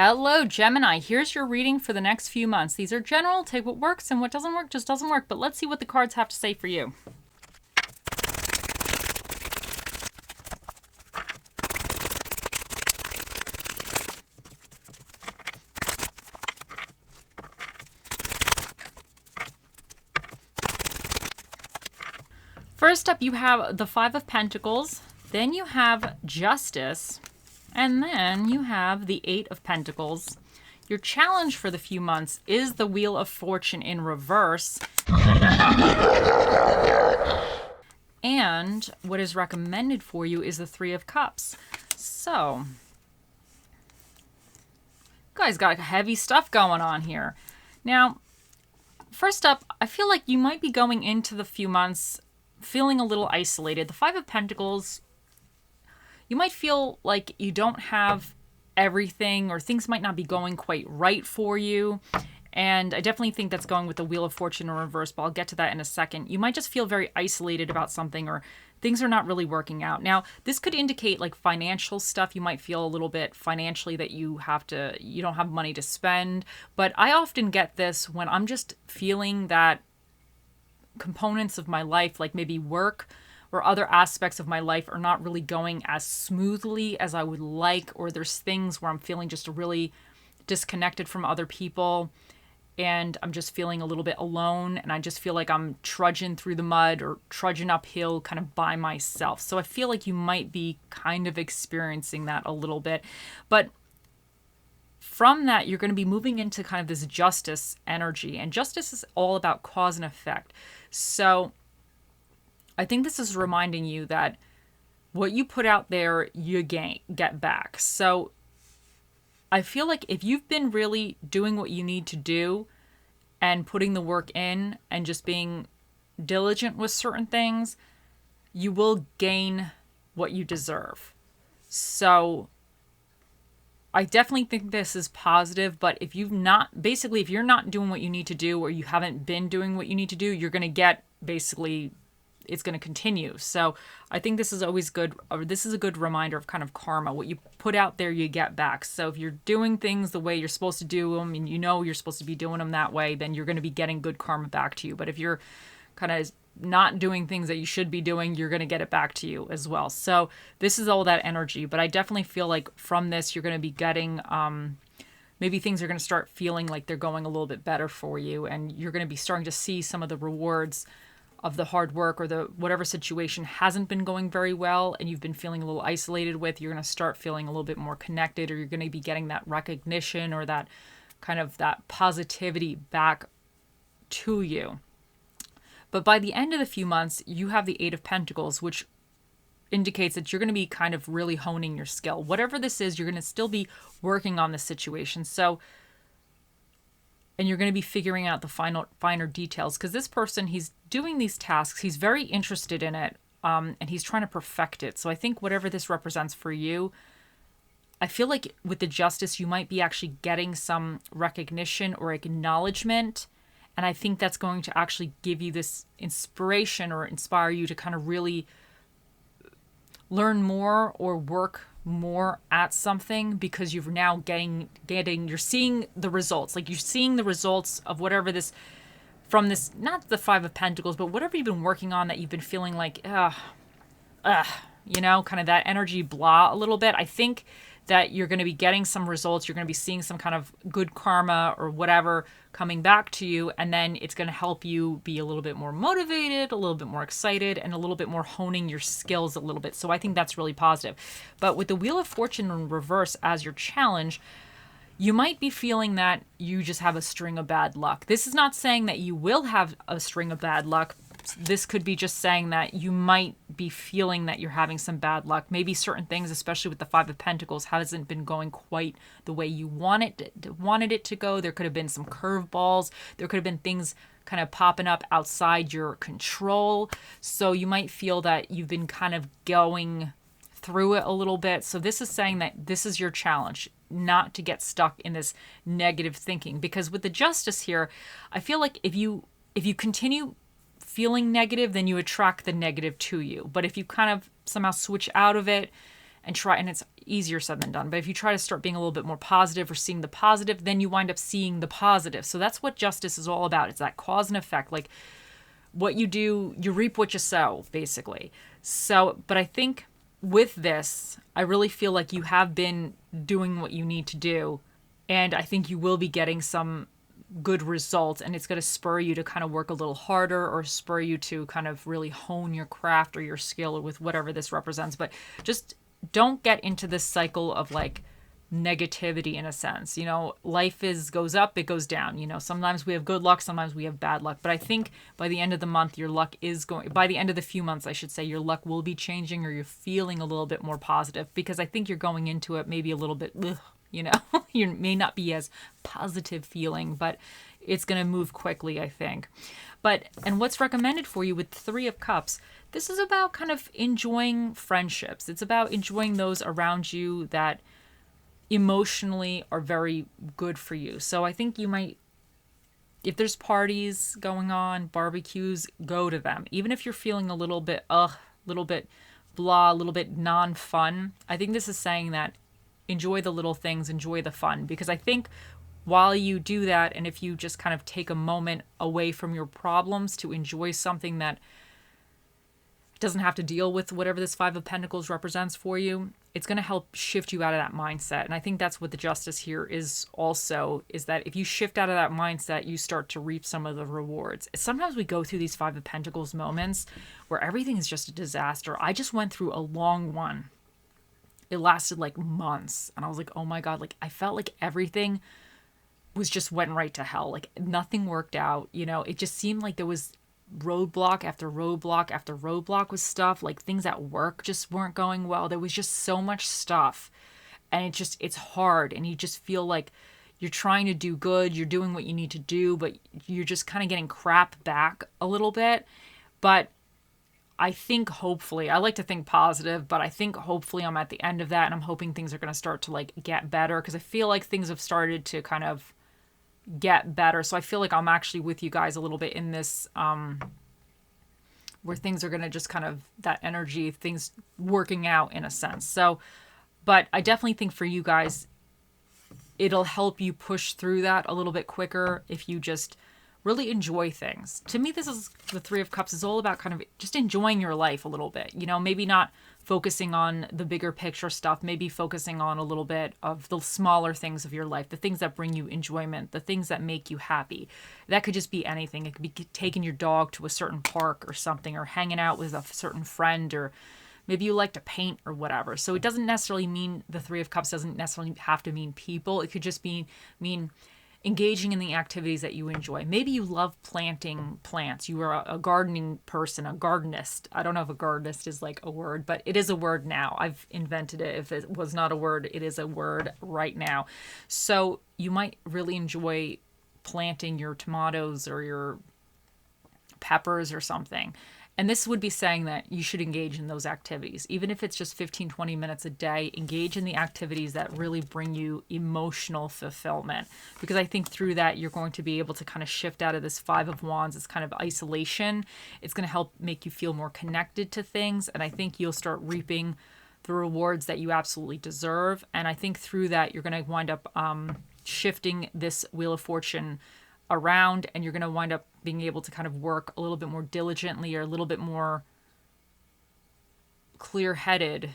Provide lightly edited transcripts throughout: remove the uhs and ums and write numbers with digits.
Hello, Gemini. Here's your reading for the next few months. These are general. Take what works, and what doesn't work just doesn't work. But let's see what the cards have to say for you. First up, you have the Five of Pentacles. Then you have Justice. And then you have the Eight of Pentacles. Your challenge for the few months is the Wheel of Fortune in reverse. And what is recommended for you is the Three of Cups. So, guys got heavy stuff going on here. Now, first up, I feel like you might be going into the few months feeling a little isolated. The Five of Pentacles, you might feel like you don't have everything, or things might not be going quite right for you. And I definitely think that's going with the Wheel of Fortune in reverse, but I'll get to that in a second. You might just feel very isolated about something, or things are not really working out. Now, this could indicate like financial stuff. You might feel a little bit financially that you don't have money to spend. But I often get this when I'm just feeling that components of my life, like maybe work or other aspects of my life, are not really going as smoothly as I would like, or there's things where I'm feeling just really disconnected from other people, and I'm just feeling a little bit alone, and I just feel like I'm trudging through the mud or trudging uphill kind of by myself. So I feel like you might be kind of experiencing that a little bit. But from that, you're going to be moving into kind of this justice energy, and justice is all about cause and effect. So I think this is reminding you that what you put out there, you get back. So I feel like if you've been really doing what you need to do and putting the work in and just being diligent with certain things, you will gain what you deserve. So I definitely think this is positive, but if you're not doing what you need to do, or you haven't been doing what you need to do, you're going to get it's going to continue. So I think this is always good, or this is a good reminder of kind of karma. What you put out there, you get back. So if you're doing things the way you're supposed to do them, and you know you're supposed to be doing them that way, then you're going to be getting good karma back to you. But if you're kind of not doing things that you should be doing, you're going to get it back to you as well. So this is all that energy. But I definitely feel like from this, you're going to be getting, maybe things are going to start feeling like they're going a little bit better for you. And you're going to be starting to see some of the rewards of the hard work, or the whatever situation hasn't been going very well and you've been feeling a little isolated with. You're going to start feeling a little bit more connected, or you're going to be getting that recognition or that kind of that positivity back to you. But by the end of the few months, you have the Eight of Pentacles, which indicates that you're going to be kind of really honing your skill. Whatever this is, you're going to still be working on the situation. And you're going to be figuring out the finer details, because this person, he's doing these tasks. He's very interested in it, and he's trying to perfect it. So I think whatever this represents for you, I feel like with the Justice, you might be actually getting some recognition or acknowledgement. And I think that's going to actually give you this inspiration, or inspire you to kind of really learn more or work more at something, because you're now you're seeing the results. Like, you're seeing the results of whatever this, from this, not the Five of Pentacles, but whatever you've been working on that you've been feeling like, kind of that energy blah a little bit. I think that you're going to be getting some results. You're going to be seeing some kind of good karma or whatever coming back to you. And then it's going to help you be a little bit more motivated, a little bit more excited, and a little bit more honing your skills a little bit. So I think that's really positive. But with the Wheel of Fortune in reverse as your challenge, you might be feeling that you just have a string of bad luck. This is not saying that you will have a string of bad luck. This could be just saying that you might be feeling that you're having some bad luck. Maybe certain things, especially with the Five of Pentacles, hasn't been going quite the way you wanted it to go. There could have been some curveballs. There could have been things kind of popping up outside your control. So you might feel that you've been kind of going through it a little bit. So this is saying that this is your challenge, not to get stuck in this negative thinking. Because with the Justice here, I feel like if you continue feeling negative, then you attract the negative to you. But if you kind of somehow switch out of it and try, and it's easier said than done, but if you try to start being a little bit more positive or seeing the positive, then you wind up seeing the positive. So that's what justice is all about. It's that cause and effect. Like, what you do, you reap what you sow, basically. So, but I think with this, I really feel like you have been doing what you need to do, and I think you will be getting some good results, and it's going to spur you to kind of work a little harder, or spur you to kind of really hone your craft or your skill with whatever this represents. But just don't get into this cycle of like negativity in a sense. You know, life goes up, it goes down. You know, sometimes we have good luck, sometimes we have bad luck. But I think by the end of the month, your luck is going, by the end of the few months, I should say, your luck will be changing, or you're feeling a little bit more positive, because I think you're going into it maybe a little bit, you know, you may not be as positive feeling, but it's going to move quickly, I think. But, and what's recommended for you with Three of Cups, this is about kind of enjoying friendships. It's about enjoying those around you that emotionally are very good for you. So I think you might, if there's parties going on, barbecues, go to them. Even if you're feeling a little bit, a little bit blah, a little bit non-fun, I think this is saying that enjoy the little things, enjoy the fun. Because I think while you do that, and if you just kind of take a moment away from your problems to enjoy something that doesn't have to deal with whatever this Five of Pentacles represents for you, it's going to help shift you out of that mindset. And I think that's what the justice here is also, is that if you shift out of that mindset, you start to reap some of the rewards. Sometimes we go through these Five of Pentacles moments where everything is just a disaster. I just went through a long one. It lasted like months. And I was like, oh my God, like I felt like everything was just went right to hell. Like nothing worked out. You know, it just seemed like there was roadblock after roadblock after roadblock with stuff. Like things at work just weren't going well. There was just so much stuff. And it's hard. And you just feel like you're trying to do good. You're doing what you need to do, but you're just kind of getting crap back a little bit. But I think hopefully, I like to think positive, but I think hopefully I'm at the end of that, and I'm hoping things are going to start to like get better, because I feel like things have started to kind of get better. So I feel like I'm actually with you guys a little bit in this, where things are going to just kind of, that energy, things working out in a sense. So, but I definitely think for you guys, it'll help you push through that a little bit quicker if you just really enjoy things. To me, this is the Three of Cups is all about kind of just enjoying your life a little bit. You know, maybe not focusing on the bigger picture stuff, maybe focusing on a little bit of the smaller things of your life, the things that bring you enjoyment, the things that make you happy. That could just be anything. It could be taking your dog to a certain park or something, or hanging out with a certain friend, or maybe you like to paint or whatever. So it doesn't necessarily mean, the Three of Cups doesn't necessarily have to mean people. It could just mean engaging in the activities that you enjoy. Maybe you love planting plants. You are a gardening person, a gardenist. I don't know if a gardenist is like a word, but it is a word now. I've invented it. If it was not a word, it is a word right now. So you might really enjoy planting your tomatoes or your peppers or something. And this would be saying that you should engage in those activities. Even if it's just 15, 20 minutes a day, engage in the activities that really bring you emotional fulfillment. Because I think through that, you're going to be able to kind of shift out of this Five of Wands, this kind of isolation. It's going to help make you feel more connected to things. And I think you'll start reaping the rewards that you absolutely deserve. And I think through that, you're going to wind up shifting this Wheel of Fortune around, and you're going to wind up being able to kind of work a little bit more diligently, or a little bit more clear-headed,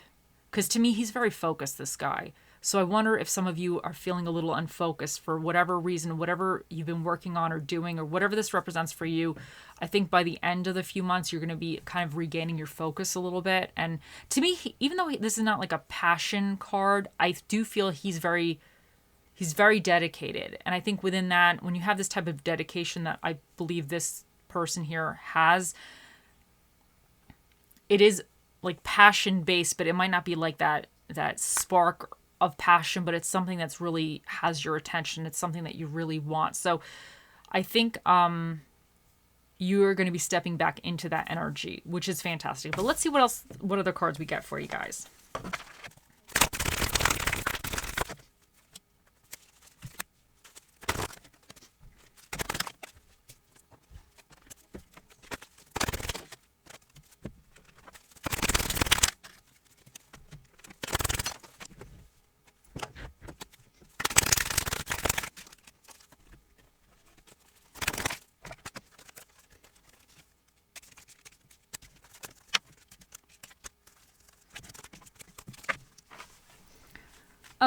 because to me he's very focused, this guy. So I wonder if some of you are feeling a little unfocused for whatever reason, whatever you've been working on or doing, or whatever this represents for you. I think by the end of the few months, you're going to be kind of regaining your focus a little bit. And to me, even though this is not like a passion card, I do feel he's very dedicated. And I think within that, when you have this type of dedication that I believe this person here has, it is like passion based, but it might not be like that spark of passion, but it's something that's really has your attention. It's something that you really want. So I think you're going to be stepping back into that energy, which is fantastic. But let's see what other cards we get for you guys.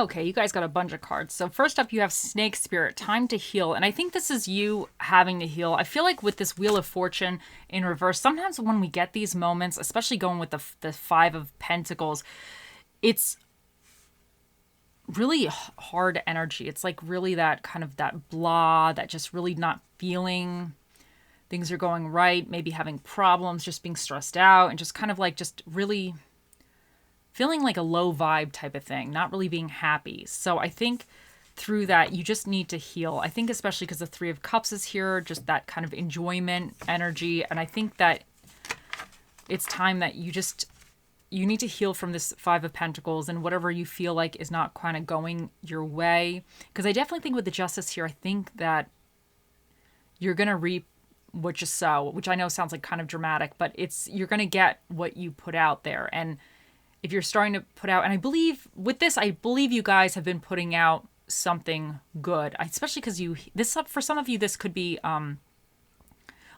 Okay, you guys got a bunch of cards. So first up, you have Snake Spirit, time to heal. And I think this is you having to heal. I feel like with this Wheel of Fortune in reverse, sometimes when we get these moments, especially going with the Five of Pentacles, it's really hard energy. It's like really that kind of that blah, that just really not feeling things are going right, maybe having problems, just being stressed out, and just kind of like just really feeling like a low vibe type of thing, not really being happy. So I think through that, you just need to heal. I think especially because the Three of Cups is here, just that kind of enjoyment energy. And I think that it's time that you need to heal from this Five of Pentacles and whatever you feel like is not kind of going your way. Because I definitely think with the Justice here, I think that you're going to reap what you sow, which I know sounds like kind of dramatic, but you're going to get what you put out there. And if you're starting to put out, and I believe with this, I believe you guys have been putting out something good, especially because for some of you, this could be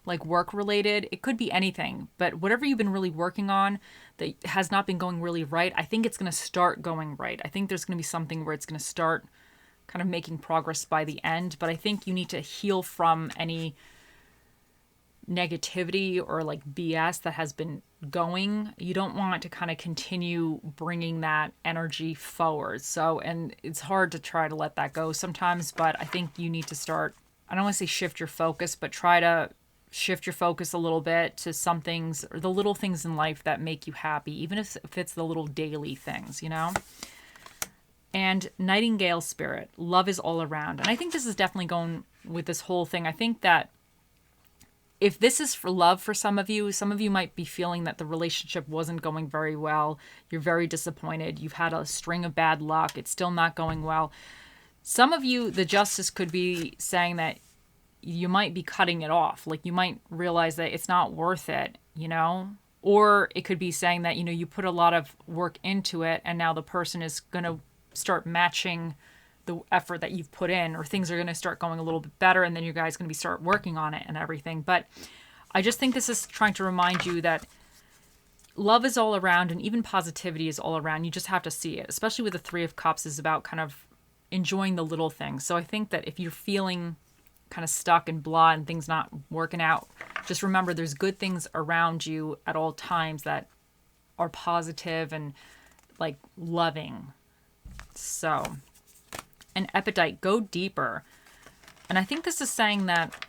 like work related. It could be anything, but whatever you've been really working on that has not been going really right, I think it's going to start going right. I think there's going to be something where it's going to start kind of making progress by the end, but I think you need to heal from any negativity or like BS that has been going. You don't want to kind of continue bringing that energy forward. So, and it's hard to try to let that go sometimes, but I think you need to start, I don't want to say shift your focus, but try to shift your focus a little bit to some things or the little things in life that make you happy, even if it's the little daily things, you know? And Nightingale Spirit, love is all around. And I think this is definitely going with this whole thing. I think that if this is for love for some of you might be feeling that the relationship wasn't going very well. You're very disappointed. You've had a string of bad luck. It's still not going well. Some of you, the Justice could be saying that you might be cutting it off. Like you might realize that it's not worth it, you know? Or it could be saying that, you know, you put a lot of work into it and now the person is going to start matching the effort that you've put in, or things are going to start going a little bit better and then you guys going to start working on it and everything. But I just think this is trying to remind you that love is all around and even positivity is all around. You just have to see it, especially with the Three of Cups is about kind of enjoying the little things. So I think that if you're feeling kind of stuck and blah and things not working out, just remember there's good things around you at all times that are positive and like loving. So, an Epidite, go deeper. And I think this is saying that,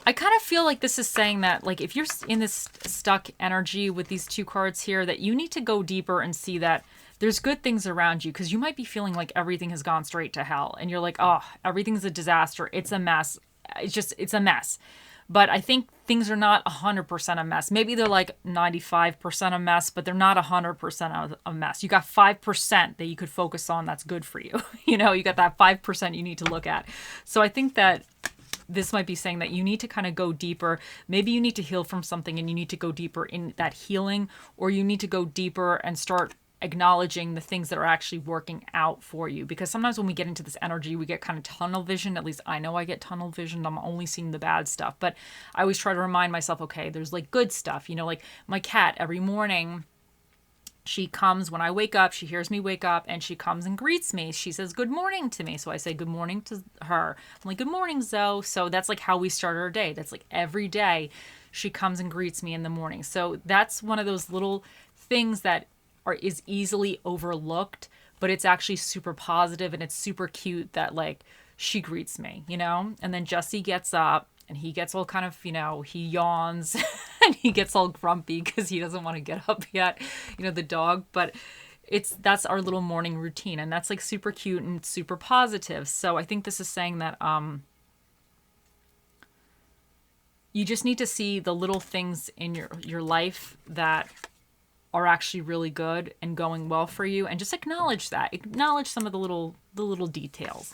I kind of feel like this is saying that, like, if you're in this stuck energy with these two cards here, that you need to go deeper and see that there's good things around you, because you might be feeling like everything has gone straight to hell and you're like, oh, everything's a disaster. It's a mess. It's a mess. But I think things are not 100% a mess. Maybe they're like 95% a mess, but they're not 100% a mess. You got 5% that you could focus on that's good for you. You know, you got that 5% you need to look at. So I think that this might be saying that you need to kind of go deeper. Maybe you need to heal from something and you need to go deeper in that healing, or you need to go deeper and start acknowledging the things that are actually working out for you. Because sometimes when we get into this energy, we get kind of tunnel vision. At least I know I get tunnel vision. I'm only seeing the bad stuff. But I always try to remind myself, okay, there's like good stuff. You know, like my cat every morning, she comes when I wake up, she hears me wake up and she comes and greets me. She says good morning to me. So I say good morning to her. I'm like, good morning, Zoe. So that's like how we start our day. That's like every day she comes and greets me in the morning. So that's one of those little things that is easily overlooked, but it's actually super positive and it's super cute that like she greets me, you know? And then Jesse gets up and he gets all kind of, you know, he yawns and he gets all grumpy because he doesn't want to get up yet, you know, the dog. But that's our little morning routine, and that's like super cute and super positive. So I think this is saying that you just need to see the little things in your life that are actually really good and going well for you, and just acknowledge that. Acknowledge some of the little details.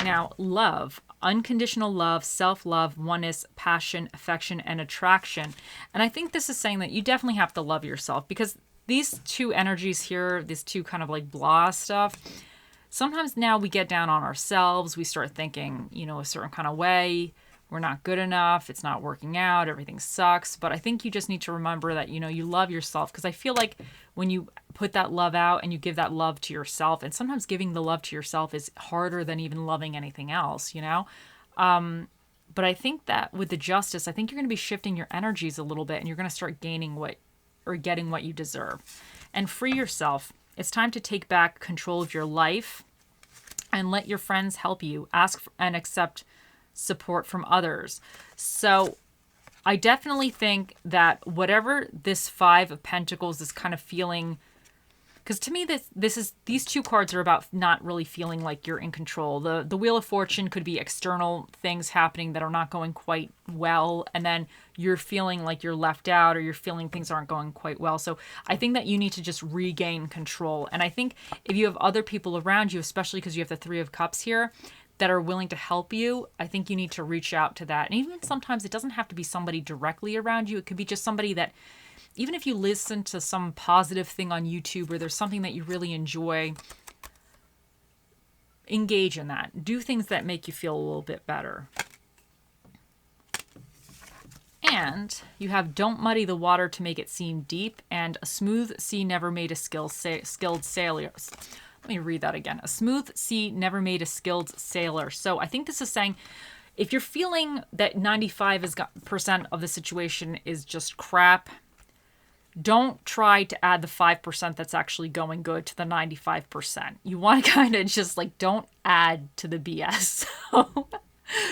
Now, love, unconditional love, self-love, oneness, passion, affection, and attraction. And I think this is saying that you definitely have to love yourself, because these two energies here, these two kind of like blah stuff, sometimes now we get down on ourselves. We start thinking, you know, a certain kind of way. we're not good enough, it's not working out, everything sucks. But I think you just need to remember that, you know, you love yourself, because I feel like when you put that love out and you give that love to yourself, and sometimes giving the love to yourself is harder than even loving anything else, you know? But I think that with the justice, I think you're going to be shifting your energies a little bit, and you're going to start gaining getting what you deserve. And free yourself. It's time to take back control of your life and let your friends help you. Ask and accept support from others. So I definitely think that whatever this Five of Pentacles is kind of feeling, because to me these two cards are about not really feeling like you're in control. The Wheel of Fortune could be external things happening that are not going quite well, and then you're feeling like you're left out, or you're feeling things aren't going quite well. So I think that you need to just regain control. And I think if you have other people around you, especially because you have the Three of Cups here, that are willing to help you, I think you need to reach out to that. And even sometimes it doesn't have to be somebody directly around you. It could be just somebody that, even if you listen to some positive thing on YouTube, or there's something that you really enjoy, engage in that. Do things that make you feel a little bit better. And you have don't muddy the water to make it seem deep, and a smooth sea never made a skilled sailor. Let me read that again. A smooth sea never made a skilled sailor. So I think this is saying, if you're feeling that 95% of the situation is just crap, don't try to add the 5% that's actually going good to the 95%. You want to kind of just like, don't add to the BS.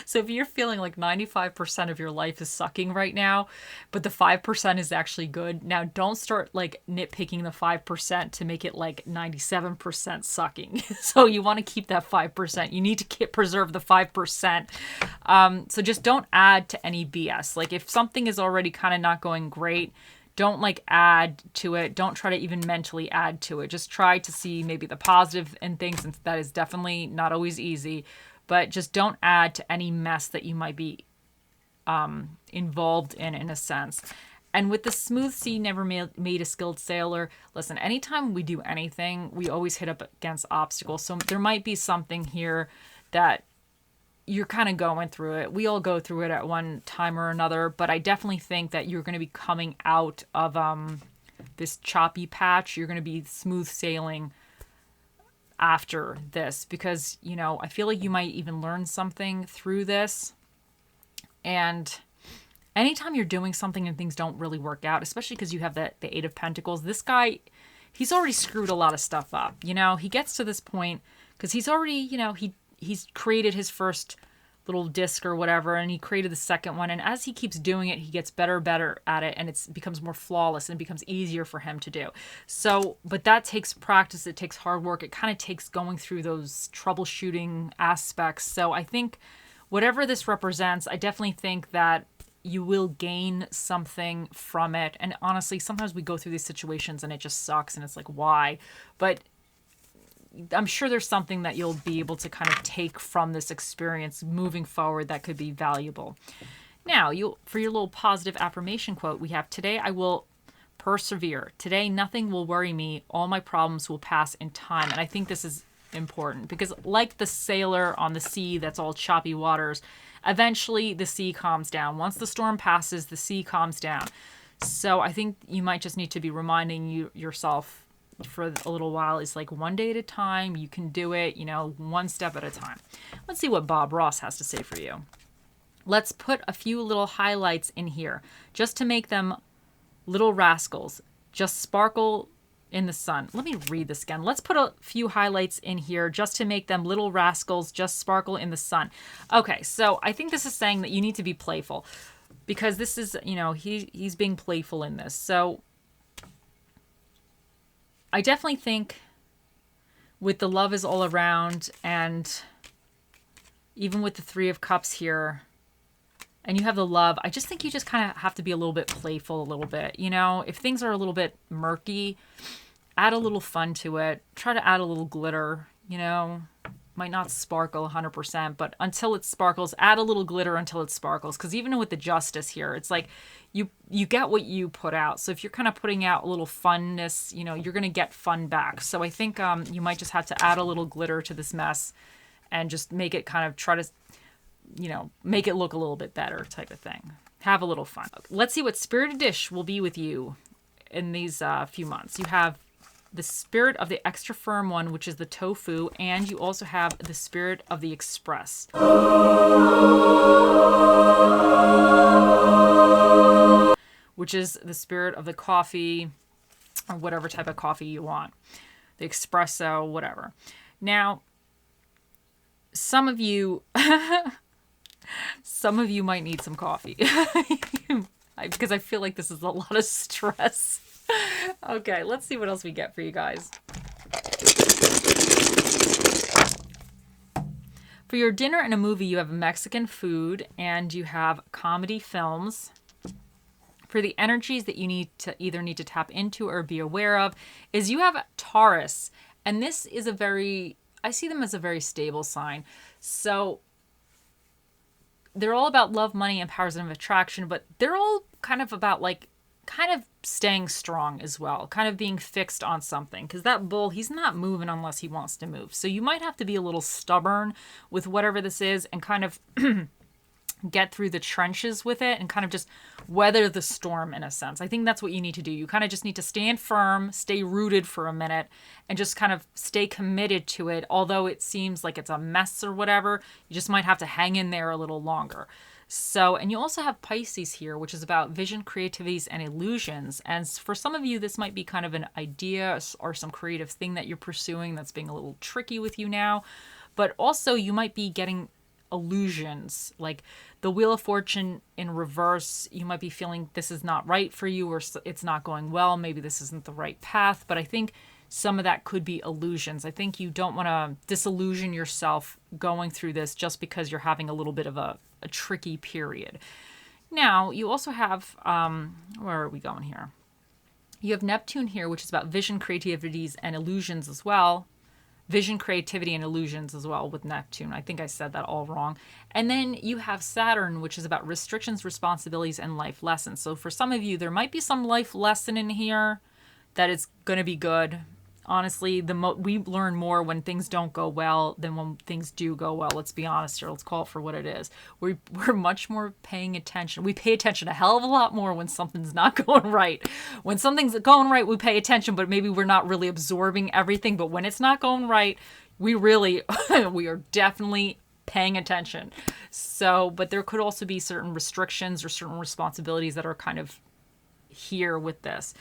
So if you're feeling like 95% of your life is sucking right now, but the 5% is actually good, now don't start like nitpicking the 5% to make it like 97% sucking. So you want to keep that 5%. You need to preserve the 5%. So just don't add to any BS. Like if something is already kind of not going great, don't like add to it. Don't try to even mentally add to it. Just try to see maybe the positive in things. And that is definitely not always easy. But just don't add to any mess that you might be involved in a sense. And with the smooth sea never made a skilled sailor, listen, anytime we do anything, we always hit up against obstacles. So there might be something here that you're kind of going through it. We all go through it at one time or another. But I definitely think that you're going to be coming out of this choppy patch. You're going to be smooth sailing after this, because, you know, I feel like you might even learn something through this. And anytime you're doing something and things don't really work out, especially because you have the Eight of Pentacles, this guy, he's already screwed a lot of stuff up. You know, he gets to this point because he's already, you know, he's created his first little disc or whatever, and he created the second one, and as he keeps doing it, he gets better at it, and it becomes more flawless, and it becomes easier for him to do. So, but that takes practice, it takes hard work, it kind of takes going through those troubleshooting aspects. So I think whatever this represents, I definitely think that you will gain something from it. And honestly, sometimes we go through these situations and it just sucks, and it's like, why? But I'm sure there's something that you'll be able to kind of take from this experience moving forward that could be valuable. Now, for your little positive affirmation quote, we have, today I will persevere. Today, nothing will worry me. All my problems will pass in time. And I think this is important because, like the sailor on the sea that's all choppy waters, eventually the sea calms down. Once the storm passes, the sea calms down. So I think you might just need to be reminding yourself for a little while, is like, one day at a time, you can do it, you know, one step at a time. Let's see what Bob Ross has to say for you. Let's put a few little highlights in here just to make them little rascals, just sparkle in the sun. Let me read this again. Let's put a few highlights in here just to make them little rascals, just sparkle in the sun. Okay, so I think this is saying that you need to be playful, because this is, you know, he's being playful in this. So I definitely think with the love is all around, and even with the Three of Cups here, and you have the love, I just think you just kind of have to be a little bit playful, a little bit. You know, if things are a little bit murky, add a little fun to it. Try to add a little glitter, you know. Might not sparkle 100%, but until it sparkles, add a little glitter until it sparkles. Because even with the justice here, it's like you get what you put out. So if you're kind of putting out a little funness, you know, you're going to get fun back. So I think you might just have to add a little glitter to this mess and just make it kind of try to make it look a little bit better type of thing. Have a little fun. Okay, let's see what spirited dish will be with you in these few months. You have the spirit of the extra firm one, which is the tofu, and you also have the spirit of the express, which is the spirit of the coffee, or whatever type of coffee you want, the espresso, whatever. Now, some of you might need some coffee because I feel like this is a lot of stress. Okay, let's see what else we get for you guys. For your dinner and a movie, you have Mexican food and you have comedy films. For the energies that you need to tap into or be aware of is you have Taurus. And this is I see them as a very stable sign. So they're all about love, money, and powers of attraction, but they're all kind of about kind of staying strong as well, kind of being fixed on something. Because that bull, he's not moving unless he wants to move. So you might have to be a little stubborn with whatever this is and kind of get through the trenches with it and kind of just weather the storm in a sense. I think that's what you need to do. You kind of just need to stand firm, stay rooted for a minute, and just kind of stay committed to it. Although it seems like it's a mess or whatever, you just might have to hang in there a little longer. So, and you also have Pisces here, which is about vision, creativities, and illusions. And for some of you, this might be kind of an idea or some creative thing that you're pursuing that's being a little tricky with you now. But also you might be getting illusions, like the Wheel of Fortune in reverse. You might be feeling this is not right for you, or it's not going well. Maybe this isn't the right path. But I think some of that could be illusions. I think you don't want to disillusion yourself going through this just because you're having a little bit of a tricky period. Now, you also have, where are we going here? You have Neptune here, which is about vision, creativities, and illusions as well. Vision, creativity, and illusions as well with Neptune. I think I said that all wrong. And then you have Saturn, which is about restrictions, responsibilities, and life lessons. So for some of you, there might be some life lesson in here that is going to be good. Honestly, we learn more when things don't go well than when things do go well. Let's be honest here. Let's call it for what it is. We're much more paying attention. We pay attention a hell of a lot more when something's not going right. When something's going right, we pay attention, but maybe we're not really absorbing everything. But when it's not going right, we are definitely paying attention. So, but there could also be certain restrictions or certain responsibilities that are kind of here with this.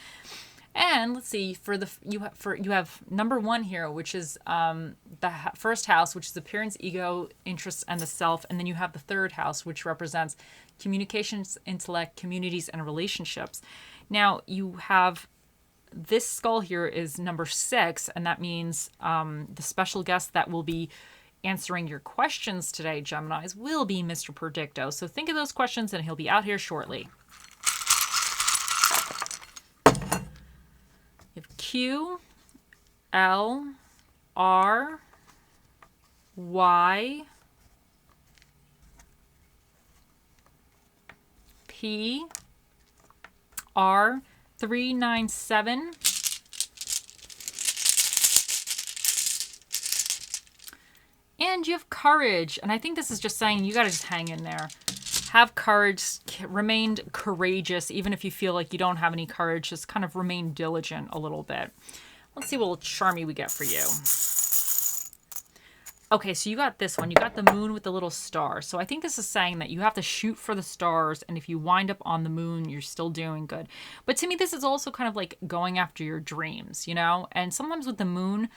And let's see, you have number 1 here, which is the first house, which is appearance, ego, interests, and the self. And then you have the third house, which represents communications, intellect, communities, and relationships. Now, you have this skull here is number 6, and that means the special guest that will be answering your questions today, Geminis, will be Mr. Predicto. So think of those questions, and he'll be out here shortly. You have Q, L, R, Y, P, R, 397. And you have courage. And I think this is just saying you got to just hang in there. Have courage, remain courageous, even if you feel like you don't have any courage, just kind of remain diligent a little bit. Let's see what little charmy we get for you. Okay, so you got this one. You got the moon with the little star. So I think this is saying that you have to shoot for the stars, and if you wind up on the moon, you're still doing good. But to me, this is also kind of like going after your dreams, And sometimes with the moon,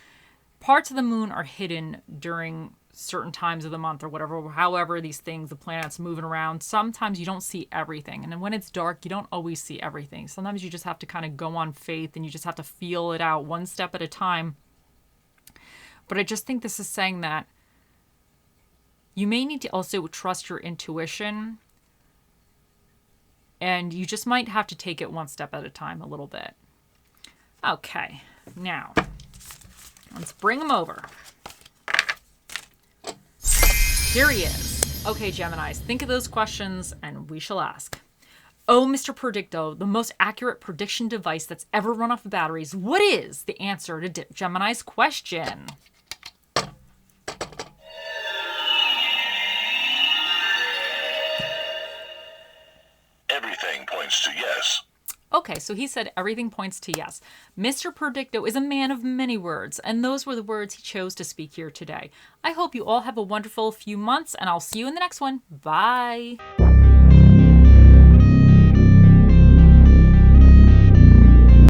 parts of the moon are hidden during certain times of the month or whatever, however these things, the planets moving around. Sometimes you don't see everything. And then when it's dark, you don't always see everything. Sometimes you just have to kind of go on faith and you just have to feel it out one step at a time. But I just think this is saying that you may need to also trust your intuition, and you just might have to take it one step at a time a little bit. Okay, now let's bring him over. Here he is. Okay, Geminis, think of those questions and we shall ask. Oh, Mr. Predicto, the most accurate prediction device that's ever run off of batteries. What is the answer to Gemini's question? points to yes. Okay, so he said everything points to yes. Mr. Predicto is a man of many words, and those were the words he chose to speak here today. I hope you all have a wonderful few months, and I'll see you in the next one. Bye.